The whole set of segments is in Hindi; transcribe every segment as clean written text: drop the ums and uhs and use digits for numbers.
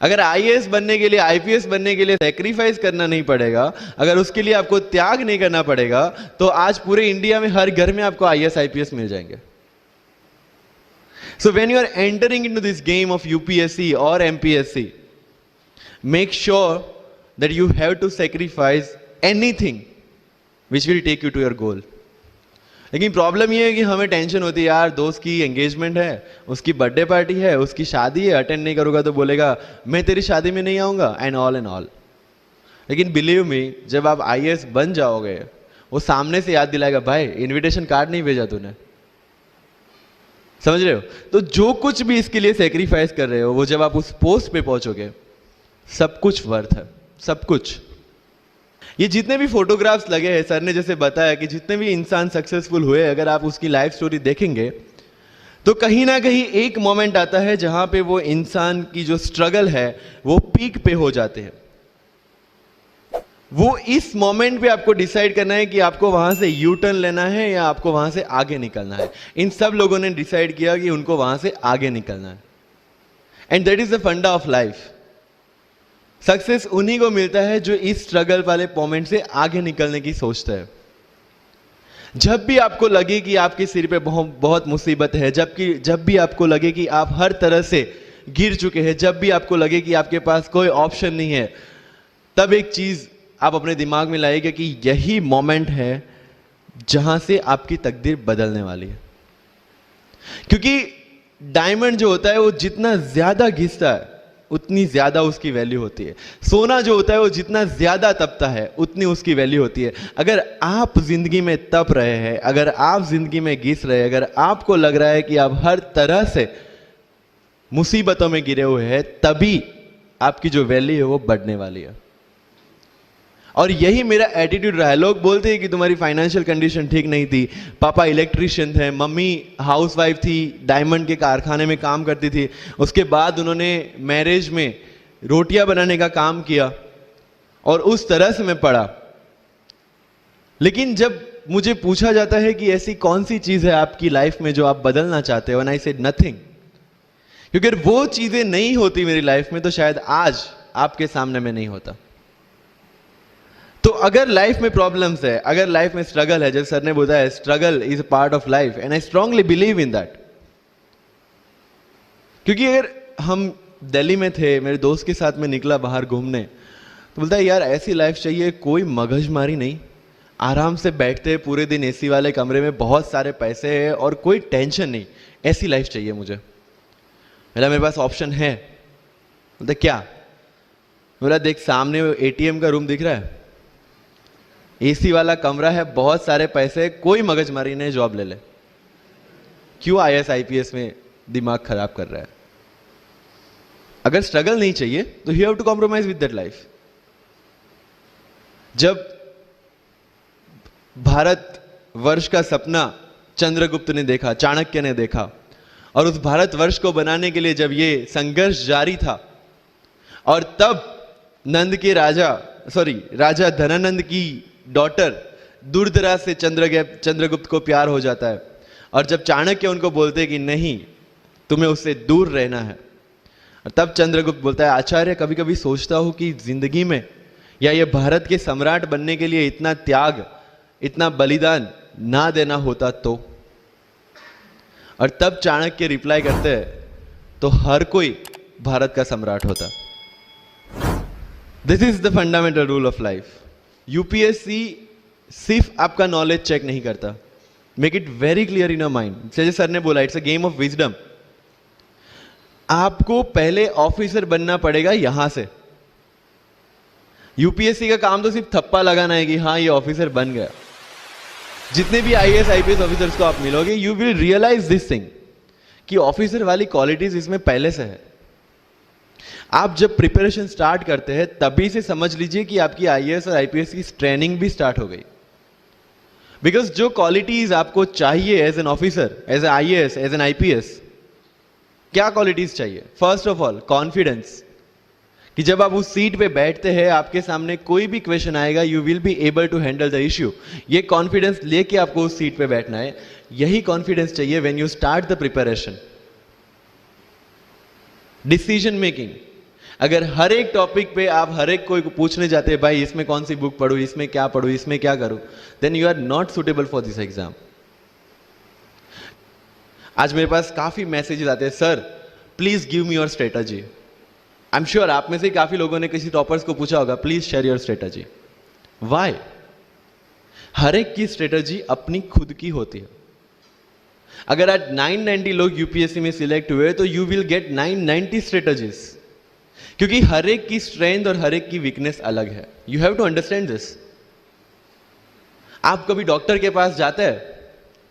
अगर आईएएस बनने के लिए, आईपीएस बनने के लिए सैक्रिफाइस करना नहीं पड़ेगा, अगर उसके लिए आपको त्याग नहीं करना पड़ेगा, तो आज पूरे इंडिया में हर घर में आपको आईएएस आईपीएस मिल जाएंगे. So when you are entering into this game of UPSC or MPSC, make sure that you have to sacrifice anything which will take you to your goal. लेकिन प्रॉब्लम ये है कि हमें टेंशन होती है, यार दोस्त की एंगेजमेंट है, उसकी बर्थडे पार्टी है, उसकी शादी है, अटेंड नहीं करूंगा तो बोलेगा मैं तेरी शादी में नहीं आऊंगा, एंड ऑल. लेकिन बिलीव मी, जब आप आईएएस बन जाओगे, वो सामने से याद दिलाएगा, भाई इनविटेशन कार्ड नहीं भेजा तूने. समझ रहे हो? तो जो कुछ भी इसके लिए सेक्रीफाइस कर रहे हो, वो जब आप उस पोस्ट पे पहुंचोगे, सब कुछ वर्थ है, सब कुछ. ये जितने भी फोटोग्राफ्स लगे हैं, सर ने जैसे बताया कि जितने भी इंसान सक्सेसफुल हुए, अगर आप उसकी लाइफ स्टोरी देखेंगे तो कहीं ना कहीं एक मोमेंट आता है जहां पे वो इंसान की जो स्ट्रगल है वो पीक पे हो जाते हैं. वो इस मोमेंट पे आपको डिसाइड करना है कि आपको वहां से यू टर्न लेना है या आपको वहां से आगे निकलना है. इन सब लोगों ने डिसाइड किया कि उनको वहां से आगे निकलना है. एंड दैट इज द फंडा ऑफ लाइफ. सक्सेस उन्हीं को मिलता है जो इस स्ट्रगल वाले मोमेंट से आगे निकलने की सोचता है. जब भी आपको लगे कि आपके सिर पे बहुत मुसीबत है, जब भी आपको लगे कि आप हर तरह से गिर चुके हैं, जब भी आपको लगे कि आपके पास कोई ऑप्शन नहीं है, तब एक चीज आप अपने दिमाग में लाइएगा कि यही मोमेंट है जहां से आपकी तकदीर बदलने वाली है. क्योंकि डायमंड जो होता है वो जितना ज्यादा घिसता है उतनी ज्यादा उसकी वैल्यू होती है. सोना जो होता है वो जितना ज्यादा तपता है उतनी उसकी वैल्यू होती है. अगर आप जिंदगी में तप रहे हैं, अगर आप जिंदगी में घिस रहे हैं, अगर आपको लग रहा है कि आप हर तरह से मुसीबतों में गिरे हुए हैं, तभी आपकी जो वैल्यू है वो बढ़ने वाली है. और यही मेरा एटीट्यूड रहा है. लोग बोलते हैं कि तुम्हारी फाइनेंशियल कंडीशन ठीक नहीं थी, पापा इलेक्ट्रिशियन थे, मम्मी हाउसवाइफ थी, डायमंड के कारखाने में काम करती थी, उसके बाद उन्होंने मैरिज में रोटियां बनाने का काम किया और उस तरह से मैं पढ़ा. लेकिन जब मुझे पूछा जाता है कि ऐसी कौन सी चीज है आपकी लाइफ में जो आप बदलना चाहते हो, एंड आई सेड नथिंग. क्योंकि अगर वो चीजें नहीं होती मेरी लाइफ में तो शायद आज आपके सामने मैं नहीं होता. तो अगर लाइफ में प्रॉब्लम्स है, अगर लाइफ में स्ट्रगल है, जैसे सर ने बताया struggle is a part of life, and I strongly believe in that. क्योंकि अगर हम दिल्ली में थे, मेरे दोस्त के साथ में निकला बाहर घूमने, तो बोलता है यार ऐसी लाइफ चाहिए, कोई मगजमारी नहीं, आराम से बैठते पूरे दिन एसी वाले कमरे में, बहुत सारे पैसे हैं और कोई टेंशन नहीं, ऐसी लाइफ चाहिए मुझे. बोला मेरे पास ऑप्शन है. बोलता क्या? बोला देख सामने एटीएम का रूम दिख रहा है, एसी वाला कमरा है, बहुत सारे पैसे, कोई मगजमारी नहीं, जॉब ले ले. क्यों आईएएस आईपीएस में दिमाग खराब कर रहा है? अगर स्ट्रगल नहीं चाहिए तो you have to compromise with that life. जब भारत वर्ष का सपना चंद्रगुप्त ने देखा, चाणक्य ने देखा, और उस भारत वर्ष को बनाने के लिए जब ये संघर्ष जारी था, और तब नंद के राजा धनानंद की डॉटर दूरदराज से चंद्रगुप्त को प्यार हो जाता है, और जब चाणक्य उनको बोलते हैं कि नहीं तुम्हें उससे दूर रहना है, और तब चंद्रगुप्त बोलता है आचार्य कभी कभी सोचता हूं कि जिंदगी में या ये भारत के सम्राट बनने के लिए इतना त्याग, इतना बलिदान ना देना होता तो. और तब चाणक्य रिप्लाई करते हैं तो हर कोई भारत का सम्राट होता. This is the fundamental rule of life. UPSC सिर्फ आपका नॉलेज चेक नहीं करता. Make it very clear in your mind. जैसे सर ने बोला it's a game of wisdom. आपको पहले ऑफिसर बनना पड़ेगा यहां से. यूपीएससी का काम तो सिर्फ थप्पा लगाना है कि हाँ ये ऑफिसर बन गया. जितने भी आईएएस आईपीएस ऑफिसर्स को आप मिलोगे, you will realise this thing कि ऑफिसर वाली क्वालिटीज इसमें पहले से है. आप जब प्रिपरेशन स्टार्ट करते हैं तभी से समझ लीजिए कि आपकी आईएएस और आईपीएस की ट्रेनिंग भी स्टार्ट हो गई. बिकॉज जो क्वालिटीज आपको चाहिए as an officer, as a IAS, as an IPS, क्या क्वालिटीज चाहिए? फर्स्ट ऑफ ऑल कॉन्फिडेंस, कि जब आप उस सीट पे बैठते हैं आपके सामने कोई भी क्वेश्चन आएगा you will be able to handle the issue. ये कॉन्फिडेंस लेके आपको उस सीट पे बैठना है. यही कॉन्फिडेंस चाहिए when you start the preparation. Decision making, अगर हर एक टॉपिक पे आप हर एक कोई को पूछने जाते हैं भाई इसमें कौन सी बुक पढूं, इसमें क्या पढूं, इसमें क्या करूं, then you are not suitable for this exam. आज मेरे पास काफी मैसेजेस आते हैं, sir please give me your strategy. I am sure आप में से काफी लोगों ने किसी टॉपर्स को पूछा होगा please share your strategy. Why? हर एक की स्ट्रेटजी अपनी खुद की होती है। अगर आज 990 लोग यूपीएससी में सिलेक्ट हुए तो यू विल गेट 990 स्ट्रेटजीज, क्योंकि हर एक की स्ट्रेंथ और हर एक की वीकनेस अलग है। You have to understand this. आप कभी डॉक्टर के पास जाते हैं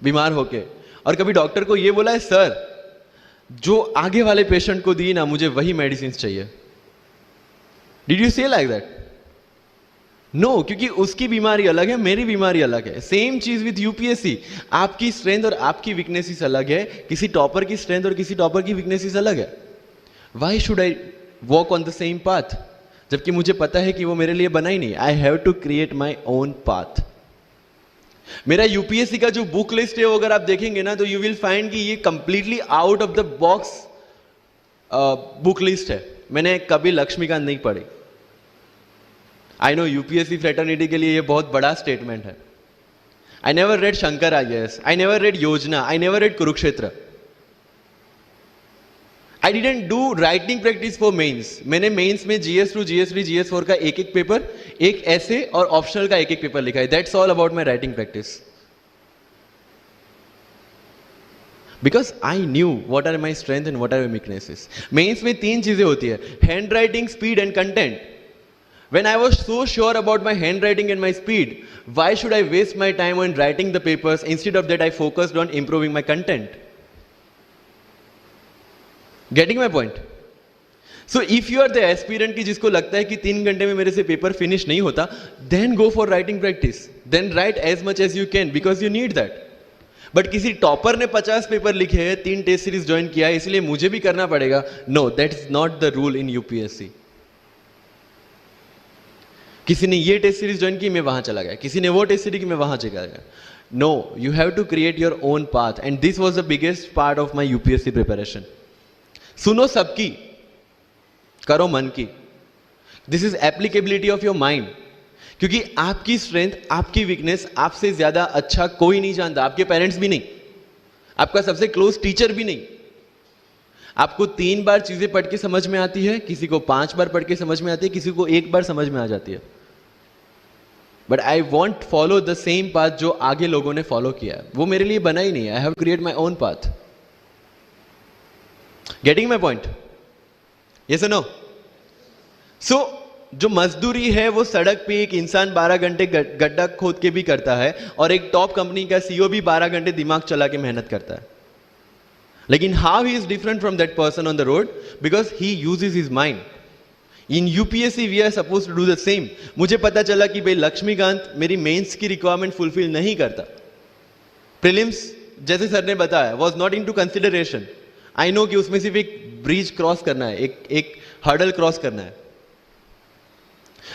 बीमार होके, और कभी डॉक्टर को यह बोला है सर जो आगे वाले पेशेंट को दी ना मुझे वही मेडिसिन चाहिए? डिड यू से लाइक दैट? नो, क्योंकि उसकी बीमारी अलग है, मेरी बीमारी अलग है। सेम चीज विद यूपीएससी, आपकी स्ट्रेंथ और आपकी वीकनेसेस अलग है, किसी टॉपर की स्ट्रेंथ और किसी टॉपर की वीकनेसेस अलग है। Why should I walk on the same path, जबकि मुझे पता है कि वो मेरे लिए बना ही नहीं। I have to create my own path. मेरा यूपीएससी का जो बुक लिस्ट है वो अगर आप देखेंगे ना तो यू विल फाइंड कि ये completely out of the box book list है। मैंने कभी लक्ष्मीकांत नहीं पढ़ी। आई नो यूपीएससी फ्रेटर्निटी के लिए ये बहुत बड़ा स्टेटमेंट है। I never read Shankar IAS, I never read Yojana, I never read Kurukshetra. I didn't do writing practice for mains. मैंने मेंस में GS2, GS3, GS4 का एक एक पेपर, एक ऐसे और ऑप्शनल का एक एक पेपर लिखा है। That's all about my writing practice. Because I knew what are my strength and what are my weaknesses. Mains में 3 चीजें होती है, handwriting, speed and content. When I was so sure about my handwriting and my speed, why should I waste my time on writing the papers? Instead of that, I focused on improving my content. Getting my point? So if you are the aspirant की जिसको लगता है कि 3 घंटे में मेरे से पेपर फिनिश नहीं होता, then go for writing practice. Then write as much as you can because you need that. But किसी टॉपर ने 50 पेपर लिखे हैं, 3 टेस्ट सीरीज ज्वाइन किया है, इसलिए मुझे भी करना पड़ेगा। No, that is not the rule in UPSC. किसी ने ये टेस्ट सीरीज ज्वाइन की, मैं वहां चला गया, किसी ने वो टेस्ट सीरीज की, मैं वहां चला गया। No, you have to create your own path and this was the biggest part of my UPSC preparation. सुनो सबकी, करो मन की। This is applicability of your mind, क्योंकि आपकी स्ट्रेंथ, आपकी वीकनेस आपसे ज्यादा अच्छा कोई नहीं जानता। आपके पेरेंट्स भी नहीं, आपका सबसे क्लोज टीचर भी नहीं। आपको 3 बार चीजें पढ़ के समझ में आती है, किसी को 5 बार पढ़ के समझ में आती है, किसी को 1 बार समझ में आ जाती है। But I want follow the same path जो आगे लोगों ने फॉलो किया है। वो मेरे लिए बना ही नहीं है। I have create my own path. Getting my point? Yes और नो? सो जो मजदूरी है वो सड़क पे एक इंसान 12 घंटे गड्ढा खोद के भी करता है, और एक टॉप कंपनी का सीईओ भी 12 घंटे दिमाग चला के मेहनत करता है। लेकिन how he is different from that person on the road? Because he uses his mind. In UPSC we are suppose to do the same. मुझे पता चला कि भाई लक्ष्मीकांत मेरी मेंस की रिक्वायरमेंट फुलफिल नहीं करता। प्रीलिम्स जैसे सर ने बताया was not into consideration. I know कि उसमें सिर्फ एक ब्रिज क्रॉस करना है, एक हर्डल क्रॉस करना है।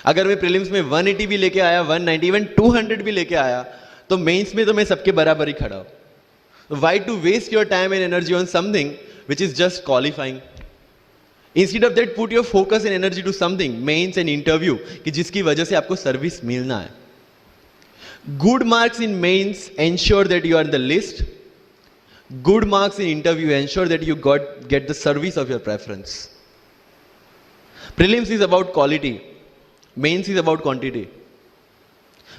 अगर मैं प्रीलिम्स में 180 भी लेके आया, 190, इवन 200 भी लेके आया, तो मेंस में तो मैं सबके बराबर ही खड़ा हूं। Why to waste your time and energy on something which is just qualifying? Instead of that, put your focus and energy to something, mains and interview, कि जिसकी वजह से आपको सर्विस मिलना है। Good marks in mains ensure that you are in the list. Good marks in interview ensure that you get the service of your preference. Prelims is about quality. Mains is about quantity.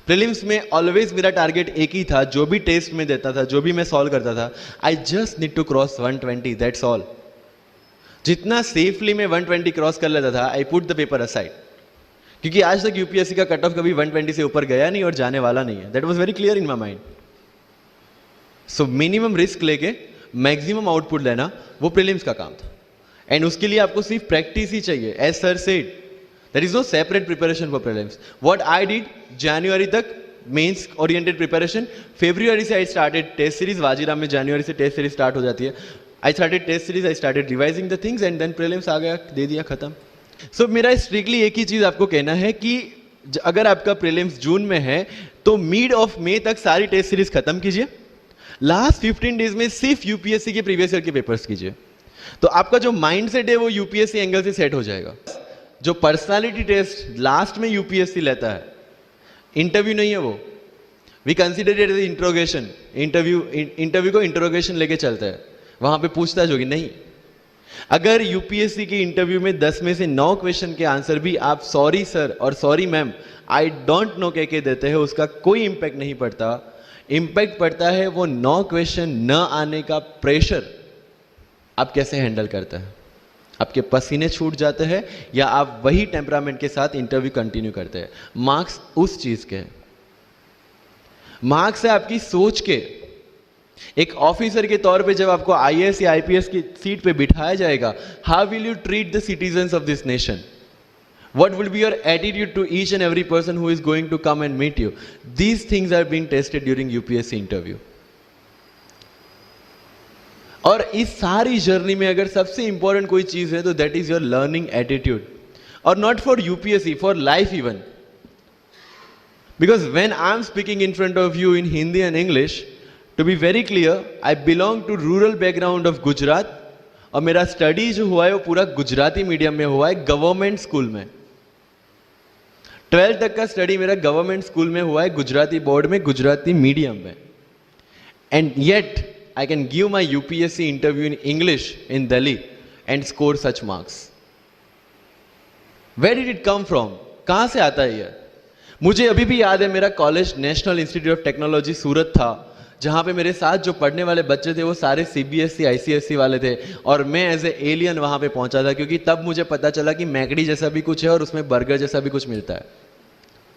Prelims में ऑलवेज मेरा टारगेट एक ही था, जो भी टेस्ट में देता था, जो भी मैं सॉल्व करता था, I just need to cross 120, that's all. जितना सेफली मैं 120 क्रॉस कर लेता था, I put the paper aside, क्योंकि आज तक यूपीएससी का कट ऑफ कभी 120 से ऊपर गया नहीं और जाने वाला नहीं है। That was very clear in my mind. So minimum risk लेके मैक्सिमम आउटपुट लेना वो प्रीलिम्स का काम था, एंड उसके लिए आपको सिर्फ प्रैक्टिस ही चाहिए। As sir said, there is no separate preparation for prelims. What I did, January तक मेंस ओरिएंटेड प्रिपरेशन, February से I started test series. Vajiram में January से टेस्ट सीरीज स्टार्ट हो जाती है। I started test series, I started revising the things and then prelims आ गया, दे दिया, खत्म। So मेरा स्ट्रिक्टली एक ही चीज आपको कहना है कि अगर आपका प्रीलिम्स जून में है तो मिड ऑफ मई तक सारी टेस्ट सीरीज खत्म कीजिए। लास्ट 15 डेज में सिर्फ यूपीएससी के प्रीवियस ईयर के पेपर्स कीजिए। तो आपका जो माइंड सेट है वो यूपीएससी एंगल से सेट हो जाएगा। जो पर्सनालिटी टेस्ट लास्ट में यूपीएससी लेता है, इंटरव्यू नहीं है वो, we consider it as interrogation. Interview को इंट्रोगेशन लेके चलता है, वहां पे पूछताछ होगी नहीं। अगर यूपीएससी के इंटरव्यू में 10 में से 9 क्वेश्चन के आंसर भी आप सॉरी सर और sorry ma'am I don't know कह के देते हैं, उसका कोई इंपैक्ट नहीं पड़ता। इंपैक्ट पड़ता है वो 9 क्वेश्चन न आने का प्रेशर आप कैसे हैंडल करते हैं। आपके पसीने छूट जाते हैं या आप वही टेम्परामेंट के साथ इंटरव्यू कंटिन्यू करते हैं। मार्क्स उस चीज के, मार्क्स है आपकी सोच के। एक ऑफिसर के तौर पे जब आपको आईएएस या आईपीएस की सीट पे बिठाया जाएगा, how will you treat the citizens of this nation? What will be your attitude to each and every person who is going to come and meet you? These things are being tested during UPSC interview. और इस सारी जर्नी में अगर सबसे इंपॉर्टेंट कोई चीज है तो that is your learning attitude, और not for UPSC, for life even. Because when I am speaking in front of you in Hindi and English, to be very clear, I belong to rural background of Gujarat, और मेरा स्टडी जो हुआ है वो पूरा गुजराती मीडियम में हुआ है, गवर्नमेंट स्कूल में। 12th तक का स्टडी मेरा गवर्नमेंट स्कूल में हुआ है, गुजराती बोर्ड में, गुजराती मीडियम में। And yet I can give my UPSC interview in English in Delhi and score such marks. Where did it come from? कहां से आता है ये? मुझे अभी भी याद है, मेरा college national institute of technology Surat था, जहां पे मेरे साथ जो पढ़ने वाले बच्चे थे वो सारे सीबीएसई आईसीएसई वाले थे, और मैं एज ए एलियन वहां पे पहुंचा था, क्योंकि तब मुझे पता चला कि मैकडी जैसा भी कुछ है और उसमें बर्गर जैसा भी कुछ मिलता है।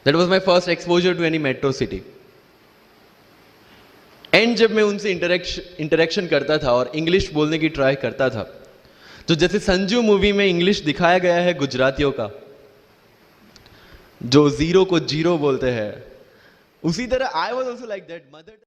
That was my first exposure to any metro city. And जब मैं उनसे इंटरेक्शन करता था और इंग्लिश बोलने की ट्राई करता था, तो जैसे संजू मूवी में इंग्लिश दिखाया गया है गुजरातियों का, जो जीरो को जीरो बोलते हैं, उसी तरह I was also like that. Mother